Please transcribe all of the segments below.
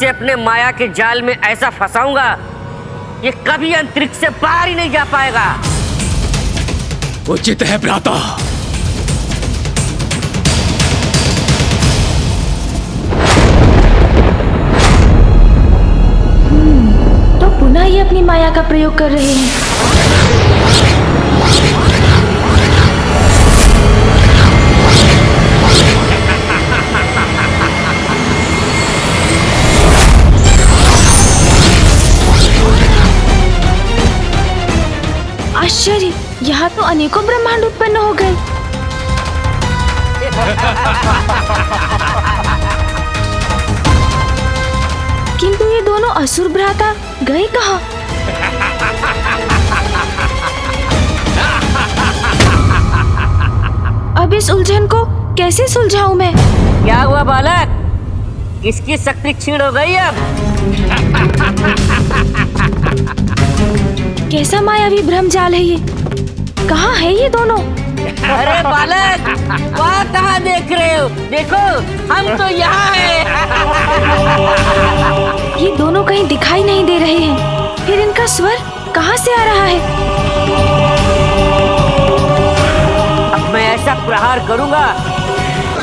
इसे अपने माया के जाल में ऐसा फंसाऊंगा, ये कभी अंतरिक्ष से बाहर ही नहीं जा पाएगा। उचित है भ्राता। तो पुनः ये अपनी माया का प्रयोग कर रहे हैं। आश्चर्य, यहाँ तो अनेकों ब्रह्मांड उत्पन्न हो गए। किंतु ये दोनों असुर भ्राता गए कहाँ? अब इस उलझन को कैसे सुलझाऊं मैं? क्या हुआ बालक, किसकी शक्ति क्षीण हो गई अब? कैसा मायावी भ्रम जाल है ये? कहाँ है ये दोनों? अरे बालक, वहाँ कहाँ देख रहे हो? देखो, हम तो यहाँ हैं। ये दोनों कहीं दिखाई नहीं दे रहे हैं। फिर इनका स्वर कहाँ से आ रहा है? अब मैं ऐसा प्रहार करूँगा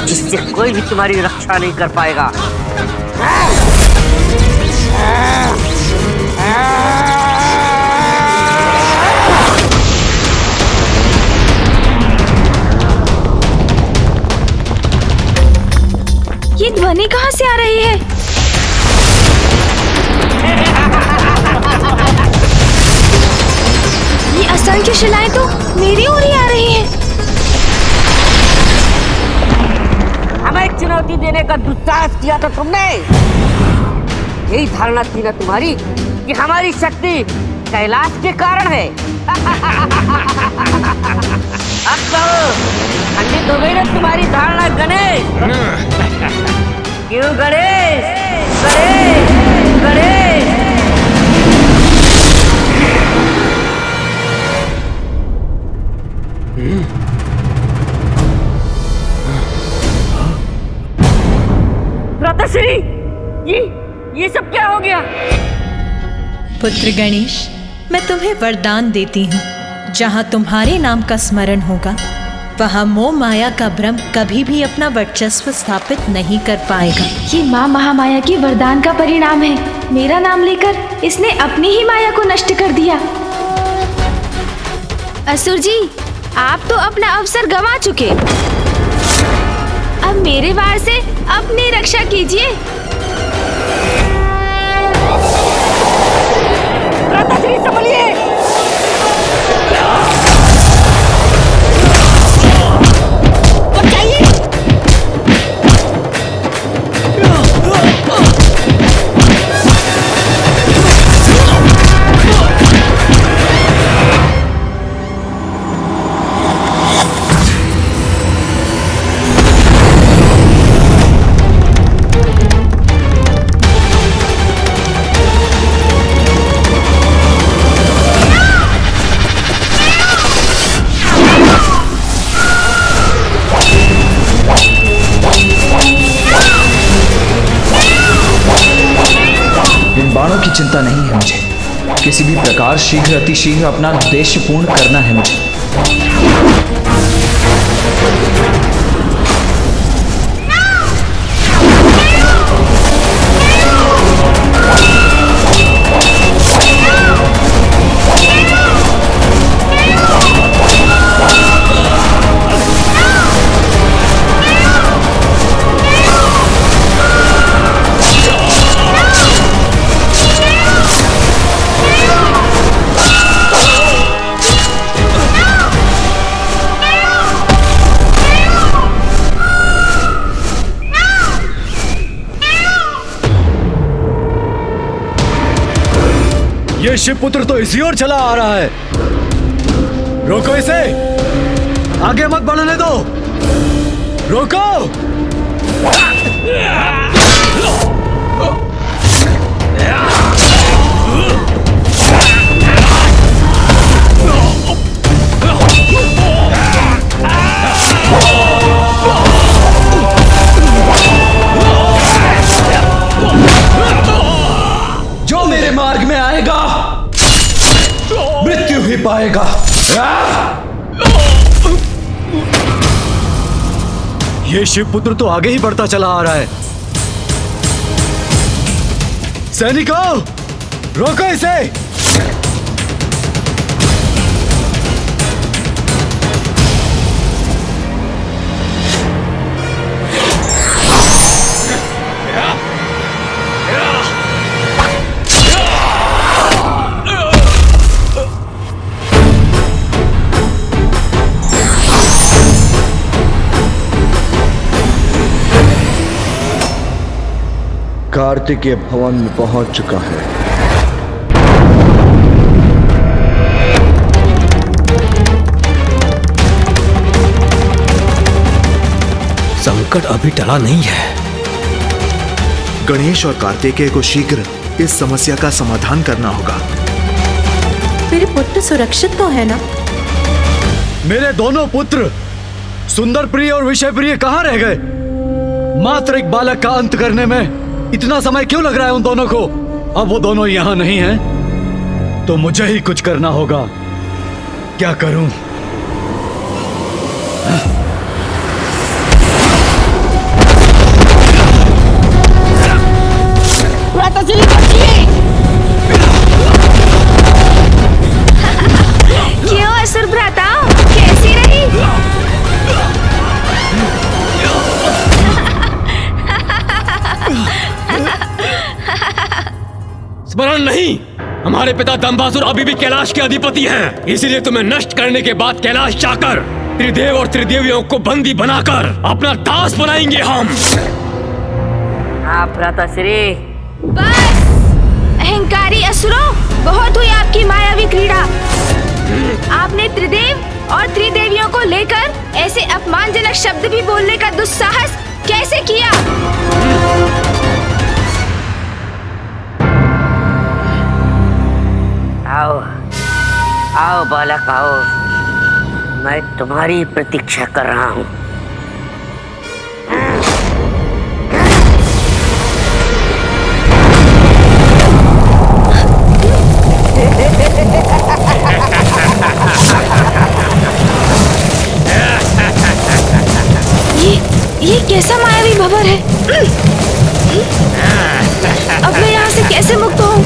जिससे कोई भी तुम्हारी रक्षा नहीं कर पाएगा। ये ध्वनि कहाँ से आ रही है? ये असंख्य शिलाएं तो मेरी ओर ही आ रही हैं। हमें चुनौती देने का दुस्साहस किया तो तुमने। यही धारणा थी ना तुम्हारी कि हमारी शक्ति कैलाश के कारण है। अब कहो, खंडित हो गई ना तुम्हारी धारणा गणेश? क्यों गणेश? गणेश, गणेश। भ्राताश्री, ये सब क्या हो गया? पुत्र गणेश, मैं तुम्हें वरदान देती हूँ, जहाँ तुम्हारे नाम का स्मरण होगा वहाँ मोह माया का भ्रम कभी भी अपना वर्चस्व स्थापित नहीं कर पाएगा। ये माँ महामाया की वरदान का परिणाम है। मेरा नाम लेकर इसने अपनी ही माया को नष्ट कर दिया। असुर जी, आप तो अपना अवसर गंवा चुके। अब मेरे वार से अपनी रक्षा कीजिए। भ्राताश्री संभलिए। बाणों की चिंता नहीं है मुझे। किसी भी प्रकार शीघ्र अतिशीघ्र अपना उद्देश्य पूर्ण करना है मुझे। ये शिवपुत्र तो इसी ओर चला आ रहा है। रोको इसे, आगे मत बढ़ने दो। रोको। पाएगा, मृत्यु ही पाएगा। ये शिवपुत्र तो आगे ही बढ़ता चला आ रहा है। सैनिकों, रोको इसे। कार्तिकेय भवन में पहुंच चुका है। संकट अभी टला नहीं है। गणेश और कार्तिकेय को शीघ्र इस समस्या का समाधान करना होगा। मेरे पुत्र सुरक्षित तो है ना? मेरे दोनों पुत्र सुंदर प्रिय और विषय प्रिय कहाँ रह गए? मात्र एक बालक का अंत करने में इतना समय क्यों लग रहा है उन दोनों को? अब वो दोनों यहाँ नहीं हैं, तो मुझे ही कुछ करना होगा। क्या करूं? क्यों असुर भ्राता, कैसी रही? स्मरण नहीं, हमारे पिता दंभासुर अभी भी कैलाश के अधिपति हैं। इसीलिए तुम्हें नष्ट करने के बाद कैलाश जाकर त्रिदेव और त्रिदेवियों को बंदी बनाकर अपना दास बनाएंगे हम। हाँ भ्राताश्री, बस अहंकारी असुरों, बहुत हुई आपकी मायावी क्रीड़ा। आपने त्रिदेव और त्रिदेवियों को लेकर ऐसे अपमानजनक शब्द भी बोलने का दुस्साहस कैसे किया? आओ आओ बालक आओ, मैं तुम्हारी प्रतीक्षा कर रहा हूँ। ये कैसा मायावी भंवर है? अब मैं यहाँ से कैसे मुक्त हूँ?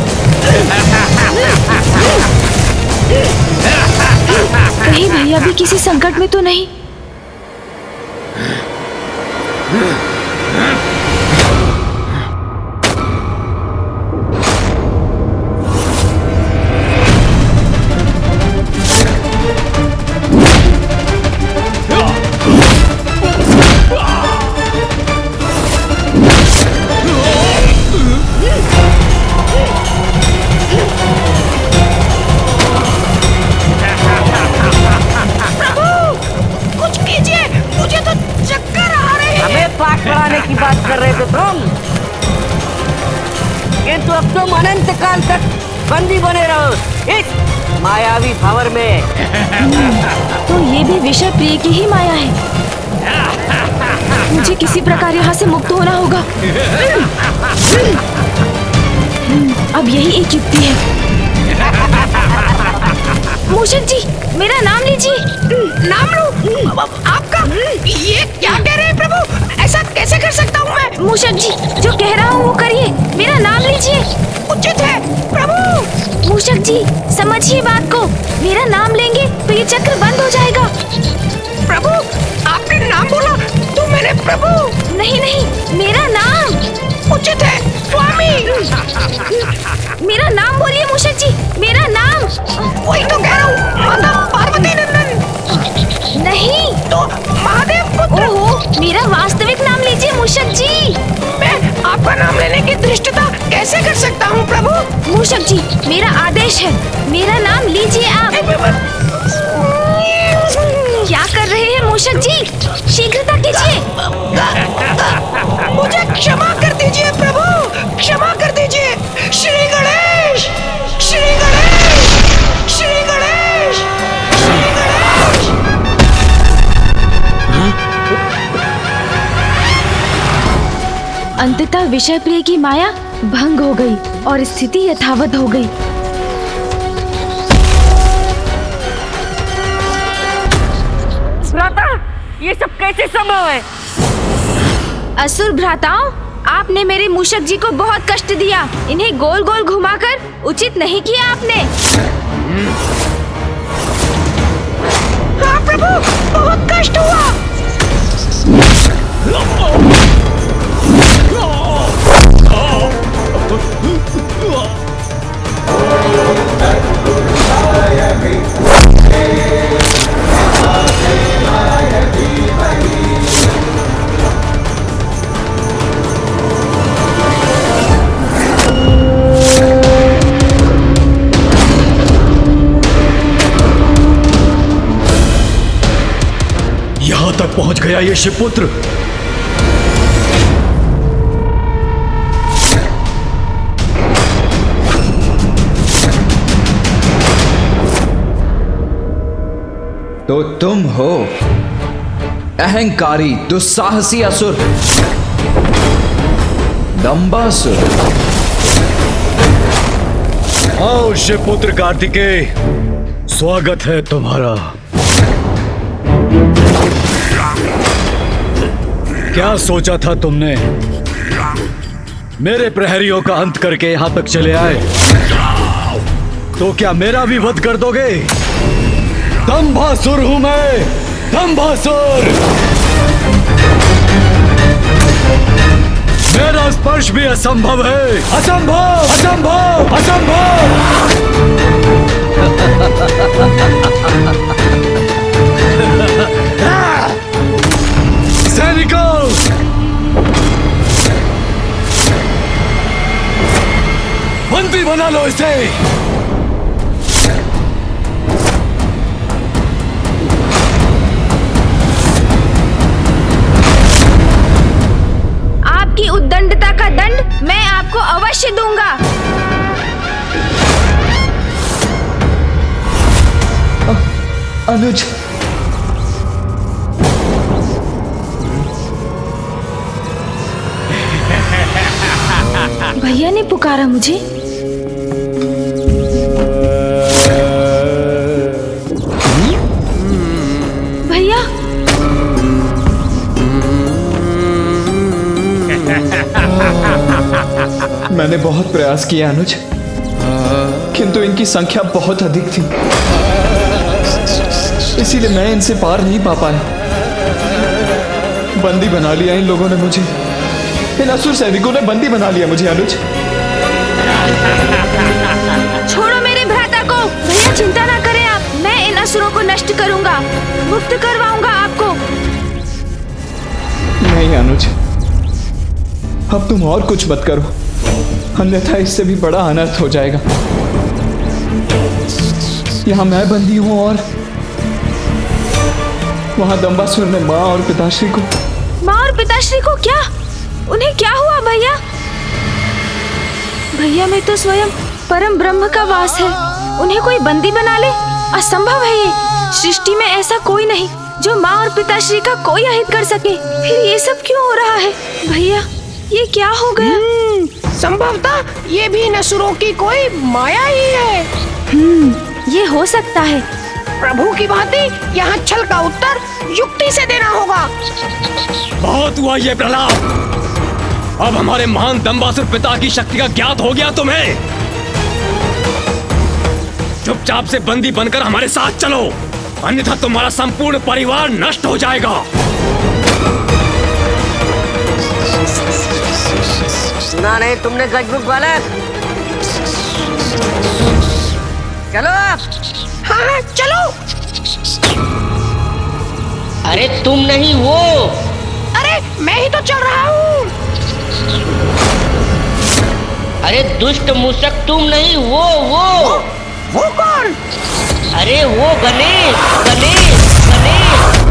कहीं भैया भी किसी संकट में तो नहीं? की बात कर रहे थे तुम, किंतु अब तुम अनंत काल तक बंदी बने रहो इस मायावी भंवर में। तो ये भी विषय प्रिय की ही माया है। मुझे किसी प्रकार यहाँ से मुक्त होना होगा। अब यही एक युक्ति है। मूषक जी, मेरा नाम लीजिए। नाम लूं? आपका? ये क्या कह रहे हैं प्रभु? ऐसा कैसे कर सकता हूँ मैं? मूषक जी, जो कह रहा हूँ वो करिए। मेरा नाम लीजिए। उचित है प्रभु। मूषक जी, समझिए बात को। मेरा नाम लेंगे तो ये चक्र बंद हो जाएगा। प्रभु, आपने नाम बोला तो मैंने प्रभु। नहीं नहीं, मेरा नाम। उचित है स्वामी। मेरा नाम बोलिए मूषक जी, मेरा नाम। वही तो कह रहा हूँ, माता पार्वती नंदन। नहीं तो महादेव पुत्र। ओहो, मेरा वास्तविक नाम लीजिए मूषक जी। मैं आपका नाम लेने की धृष्टता कैसे कर सकता हूँ प्रभु? मूषक जी, मेरा आदेश है, मेरा नाम लीजिए आप। क्या कर रहे हैं मूषक जी? शीघ्रता कीजिए। मुझे क्षमा कर दीजिए प्रभु, क्षमा कर दीजिए। श्री गणेश, श्री गणेश, श्री गणेश, श्री गणेश। अंततः विषय प्रिय की माया भंग हो गई और स्थिति यथावत हो गई। ये सब कैसे संभव है? असुर भ्राताओं, आपने मेरे मूषक जी को बहुत कष्ट दिया। इन्हें गोल गोल घुमाकर उचित नहीं किया आपने। हाँ प्रभु, बहुत कष्ट हुआ। यहां तक पहुंच गया ये शिवपुत्र। तो तुम हो अहंकारी दुस्साहसी असुर दंबासुर। आओ शिवपुत्र कार्तिकेय, स्वागत है तुम्हारा। क्या सोचा था तुमने? मेरे प्रहरियों का अंत करके यहां तक चले आए, तो क्या मेरा भी वध कर दोगे? दंभासुर हूं मैं, दंभासुर। मेरा स्पर्श भी असंभव है। असंभव, असंभव, असंभव। सैनिकों, बंदी बना लो इसे। आपकी उद्दंडता का दंड मैं आपको अवश्य दूंगा। अनुज, भैया ने पुकारा मुझे। भैया, मैंने बहुत प्रयास किया अनुज, किंतु इनकी संख्या बहुत अधिक थी, इसीलिए मैं इनसे पार नहीं पा पाया। बंदी बना लिया इन लोगों ने मुझे, इन असुर सैनिकों ने बंदी बना लिया मुझे अनुज। छोड़ो मेरे भ्राता को। भैया चिंता ना करें आप, मैं इन असुरों को नष्ट करूंगा, मुक्त करवाऊंगा आपको। नहीं अनुज, अब तुम और कुछ मत करो, अन्यथा इससे भी बड़ा अनर्थ हो जाएगा। यहाँ मैं बंदी हूँ और वहां दंबासुर ने माँ और पिताश्री को। माँ और पिताश्री को क्या? उन्हें क्या हुआ भैया? भैया में तो स्वयं परम ब्रह्म का वास है, उन्हें कोई बंदी बना ले? असंभव है ये। सृष्टि में ऐसा कोई नहीं जो माँ और पिताश्री का कोई अहित कर सके। फिर ये सब क्यों हो रहा है? भैया ये क्या हो गया? संभवतः ये भी इन असुरों की कोई माया ही है। ये हो सकता है। प्रभु की भांति यहाँ छल का उत्तर युक्ति से देना होगा। बहुत हुआ ये प्रलाप। अब हमारे महान दंबासुर पिता की शक्ति का ज्ञात हो गया तुम्हें। चुपचाप से बंदी बनकर हमारे साथ चलो, अन्यथा तुम्हारा संपूर्ण परिवार नष्ट हो जाएगा। सुना नहीं तुमने गजबुक बालक? चलो आप। हाँ चलो। अरे तुम नहीं वो। अरे मैं ही तो चल रहा हूँ। अरे दुष्ट मूषक तुम नहीं, वो कौन? अरे वो गणेश, गणेश, गणेश।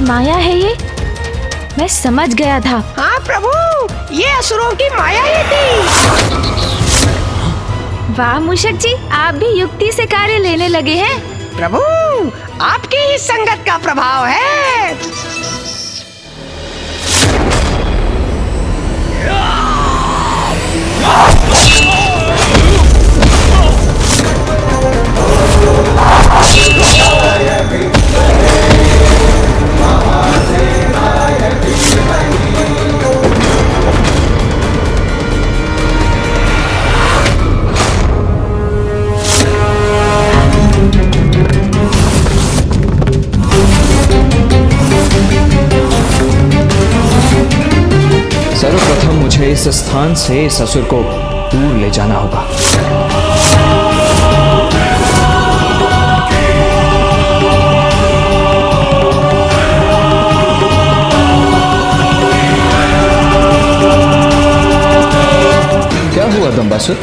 माया है ये, मैं समझ गया था। हाँ प्रभु, ये असुरों की माया ही थी। वाह मूषक जी, आप भी युक्ति से कार्य लेने लगे हैं। प्रभु, आपकी ही संगत का प्रभाव है। सर्वप्रथम मुझे इस स्थान से इस असुर को दूर ले जाना होगा। क्या हुआ दंबासुर?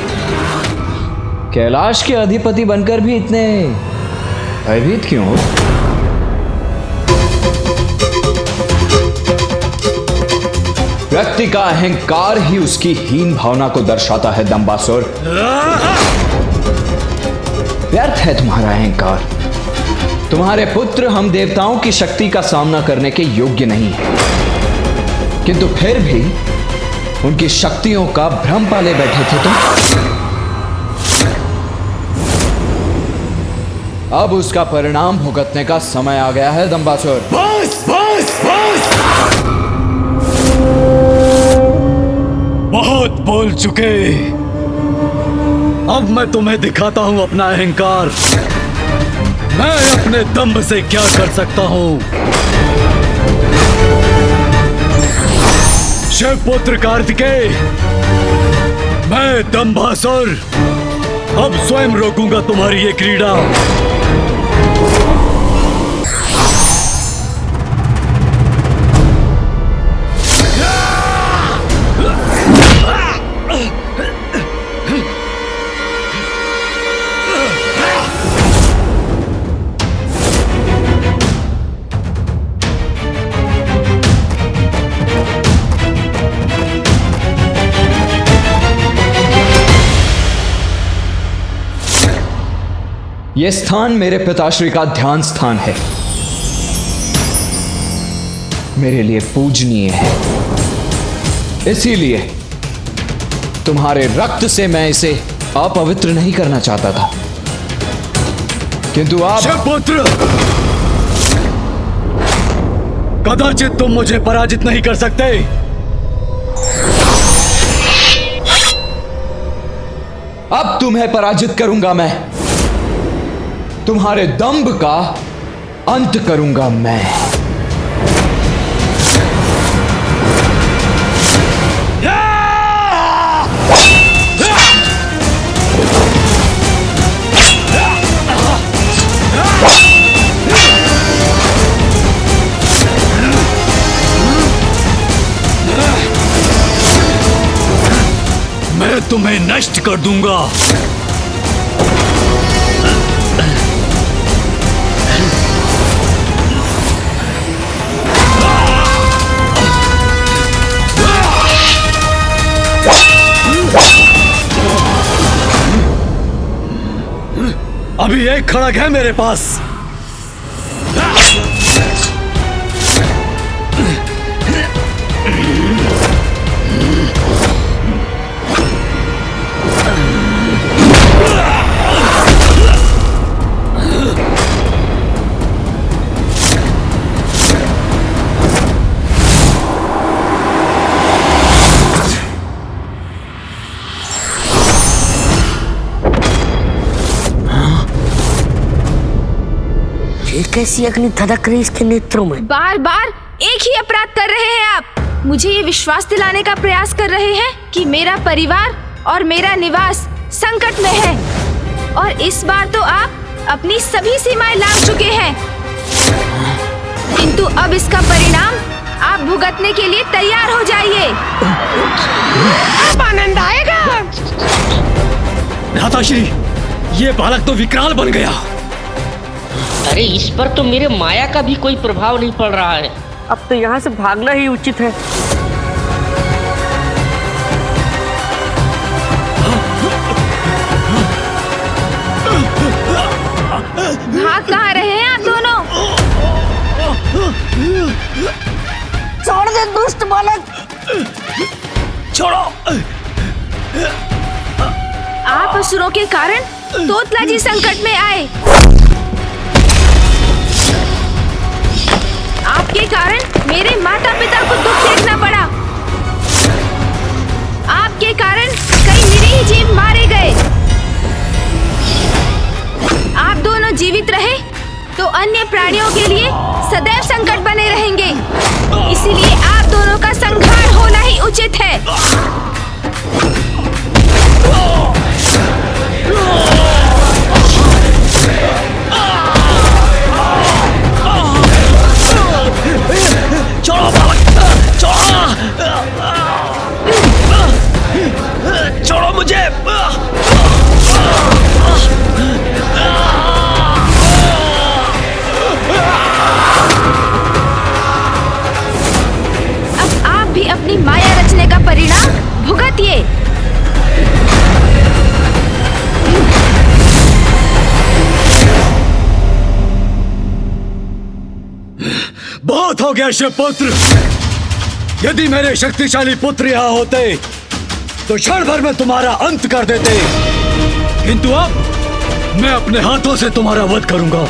कैलाश के अधिपति बनकर भी इतने भयभीत क्यों हो? व्यक्ति का अहंकार ही उसकी हीन भावना को दर्शाता है दंबासुर। व्यर्थ है तुम्हारा अहंकार। तुम्हारे पुत्र हम देवताओं की शक्ति का सामना करने के योग्य नहीं है, किंतु फिर भी उनकी शक्तियों का भ्रम पाले बैठे थे तुम। अब उसका परिणाम भुगतने का समय आ गया है दंबासुर। बस बस बस, बहुत बोल चुके। अब मैं तुम्हें दिखाता हूं अपना अहंकार। मैं अपने दंभ से क्या कर सकता हूं। शिवपुत्र कार्तिकेय, मैं दंभासुर अब स्वयं रोकूंगा तुम्हारी ये क्रीड़ा। यह स्थान मेरे पिताश्री का ध्यान स्थान है, मेरे लिए पूजनीय है। इसीलिए तुम्हारे रक्त से मैं इसे अपवित्र नहीं करना चाहता था, किंतु आप शिवपुत्र, कदाचित तुम मुझे पराजित नहीं कर सकते। अब तुम्हें पराजित करूंगा मैं। तुम्हारे दंभ का अंत करूंगा मैं। मैं तुम्हें नष्ट कर दूंगा। अभी एक खड़ग है मेरे पास। कैसी अग्नि धधक रही इसके नेत्रों में। बार बार एक ही अपराध कर रहे हैं आप। मुझे ये विश्वास दिलाने का प्रयास कर रहे हैं कि मेरा परिवार और मेरा निवास संकट में है, और इस बार तो आप अपनी सभी सीमाएं लांघ चुके हैं। किंतु अब इसका परिणाम आप भुगतने के लिए तैयार हो जाइए। अब आनंद आएगा। भ्राताश्री, ये बालक तो विकराल बन गया। अरे इस पर तो मेरे माया का भी कोई प्रभाव नहीं पड़ रहा है। अब तो यहाँ से भागना ही उचित है। भाग कहाँ रहे हैं आप दोनों? छोड़ दे दुष्ट बालक। छोड़ो। आप असुरों के कारण तोतला जी संकट में आए। आपके कारण मेरे माता पिता को दुख देखना पड़ा। आपके कारण कई निरीह जीव मारे गए। आप दोनों जीवित रहे तो अन्य प्राणियों के लिए सदैव संकट बने रहेंगे। इसीलिए आप दोनों का संहार होना ही उचित है। छोड़ो बालक, छोड़ो, छोड़ो मुझे। अब आप भी अपनी माया रचने का परिणाम भुगतिए। बहुत हो गया शिवपुत्र। यदि मेरे शक्तिशाली पुत्र यहाँ होते तो क्षण भर में तुम्हारा अंत कर देते, किंतु अब मैं अपने हाथों से तुम्हारा वध करूंगा।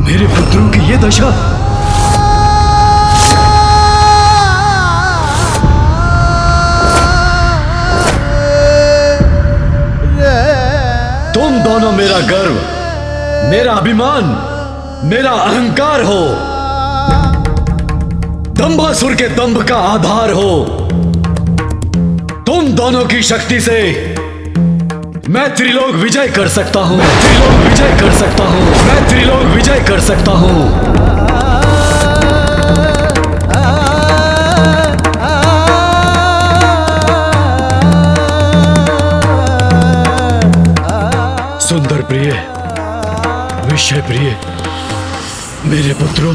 मेरे पुत्रों की ये दशा। तुम दोनों मेरा गर्व, मेरा अभिमान, मेरा अहंकार हो। दंभासुर के दंभ का आधार हो। तुम दोनों की शक्ति से मैं त्रिलोक विजय कर सकता हूं। मैं त्रिलोक विजय कर सकता हूं। मैं त्रिलोक विजय कर सकता हूं। सुंदर प्रिय, विषय प्रिय, मेरे पुत्रों,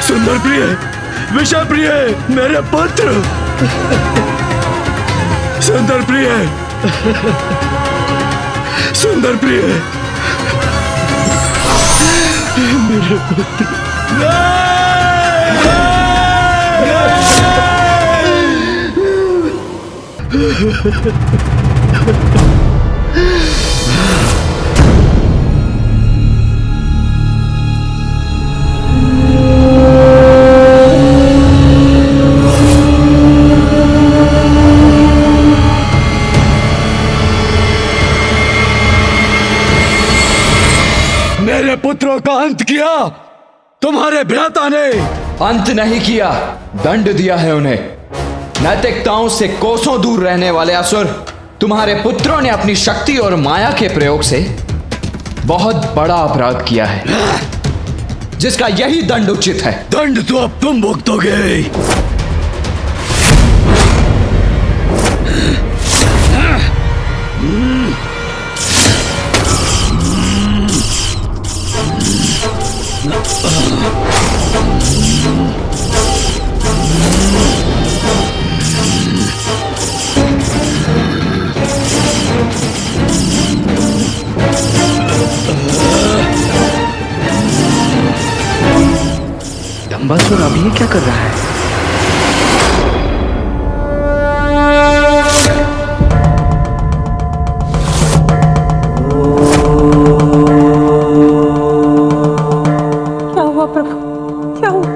सुंदर प्रिय, विषय प्रिय, मेरे पुत्र, सुंदर प्रिय, सुंदर प्रिय, मेरे पुत्र। मेरे पुत्रों का अंत किया तुम्हारे भ्राता ने। अंत नहीं किया, दंड दिया है उन्हें। नैतिकताओं से कोसों दूर रहने वाले असुर, तुम्हारे पुत्रों ने अपनी शक्ति और माया के प्रयोग से बहुत बड़ा अपराध किया है, जिसका यही दंड उचित है। दंड तो अब तुम भुगतोगे। दंभासुर अब ये क्या कर रहा है? क्या हुआ प्रभु, क्या हुआ?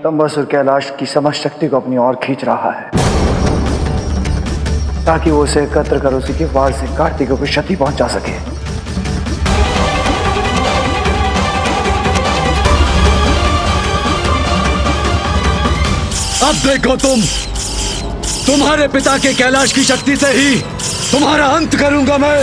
दंभासुर कैलाश की समस्त शक्ति को अपनी ओर खींच रहा है ताकि वो उसे एकत्र कर उसी के वार से कार्तिक को क्षति पहुंचा सके। अब देखो तुम, तुम्हारे पिता के कैलाश की शक्ति से ही तुम्हारा अंत करूंगा मैं।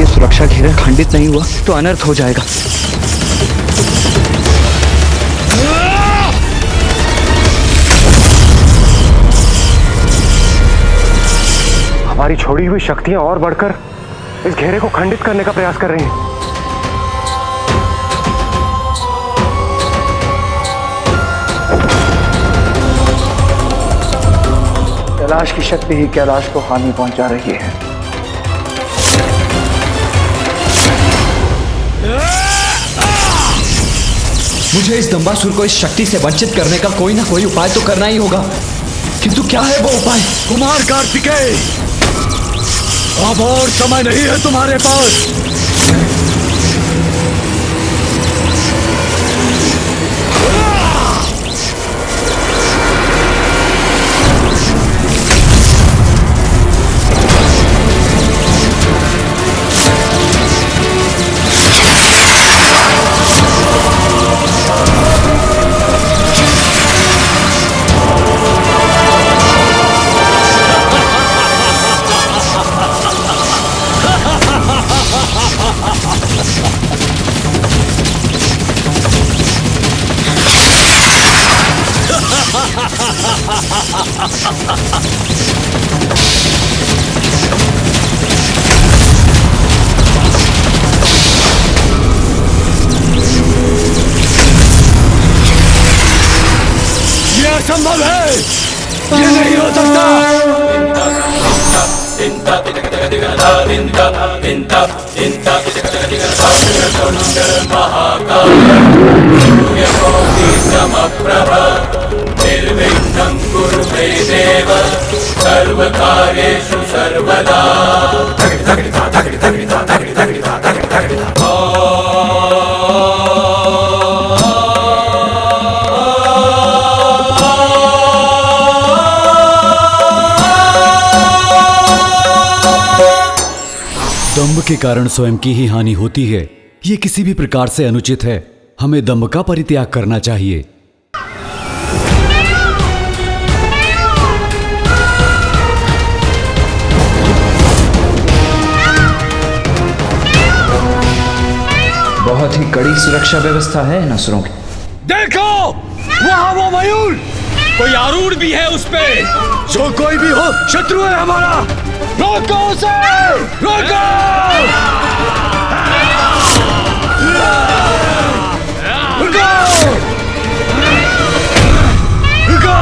सुरक्षा घेरा खंडित नहीं हुआ तो अनर्थ हो जाएगा। हमारी छोड़ी हुई शक्तियां और बढ़कर इस घेरे को खंडित करने का प्रयास कर रही हैं। कैलाश की शक्ति ही कैलाश को हानि पहुंचा रही है। मुझे इस दंबासुर को इस शक्ति से वंचित करने का कोई ना कोई उपाय तो करना ही होगा, किंतु क्या है वो उपाय? कुमार कार्तिकेय, अब और समय नहीं है तुम्हारे पास। यह असंभव है, ये नहीं हो सकता। निर्विघ्नं कुरु मे देव सर्वकार्येषु सर्वदा। दंभ के कारण स्वयं की ही हानि होती है, ये किसी भी प्रकार से अनुचित है। हमें दंभ का परित्याग करना चाहिए। बहुत ही कड़ी सुरक्षा व्यवस्था है इन असुरों की। देखो, वहाँ वो मयूर, कोई आरूढ़ भी है उस पे। जो कोई भी हो, शत्रु है हमारा। रोको उसे, रोको। रुको, रुको।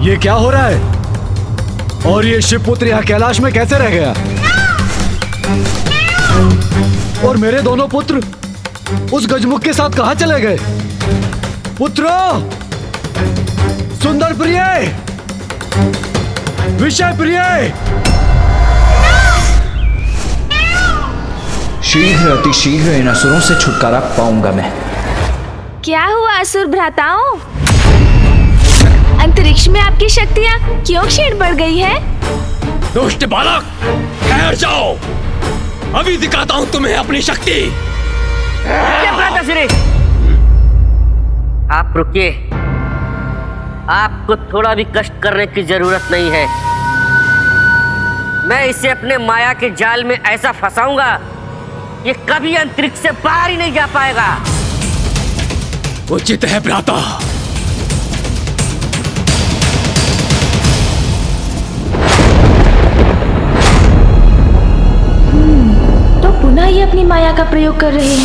ये क्या हो रहा है? और ये शिवपुत्र यहाँ कैलाश में कैसे रह गया? और मेरे दोनों पुत्र उस गजमुख के साथ कहाँ चले गए? पुत्रों, सुंदर प्रिय, विषय प्रिय, शीघ्र अतिशीघ्र इन असुरों से छुटकारा पाऊंगा मैं। क्या हुआ असुर भ्राताओं? अंतरिक्ष में आपकी शक्तियाँ क्यों क्षीण बढ़ गई है? दुष्ट बालक, ठहर जाओ, अभी दिखाता हूँ तुम्हें अपनी शक्ति। भ्राताश्री, आप रुकिए, आपको थोड़ा भी कष्ट करने की जरूरत नहीं है। मैं इसे अपने माया के जाल में ऐसा फंसाऊंगा, ये कभी अंतरिक्ष से बाहर ही नहीं जा पाएगा। उचित है भ्राता। तो पुनः ये अपनी माया का प्रयोग कर रहे हैं।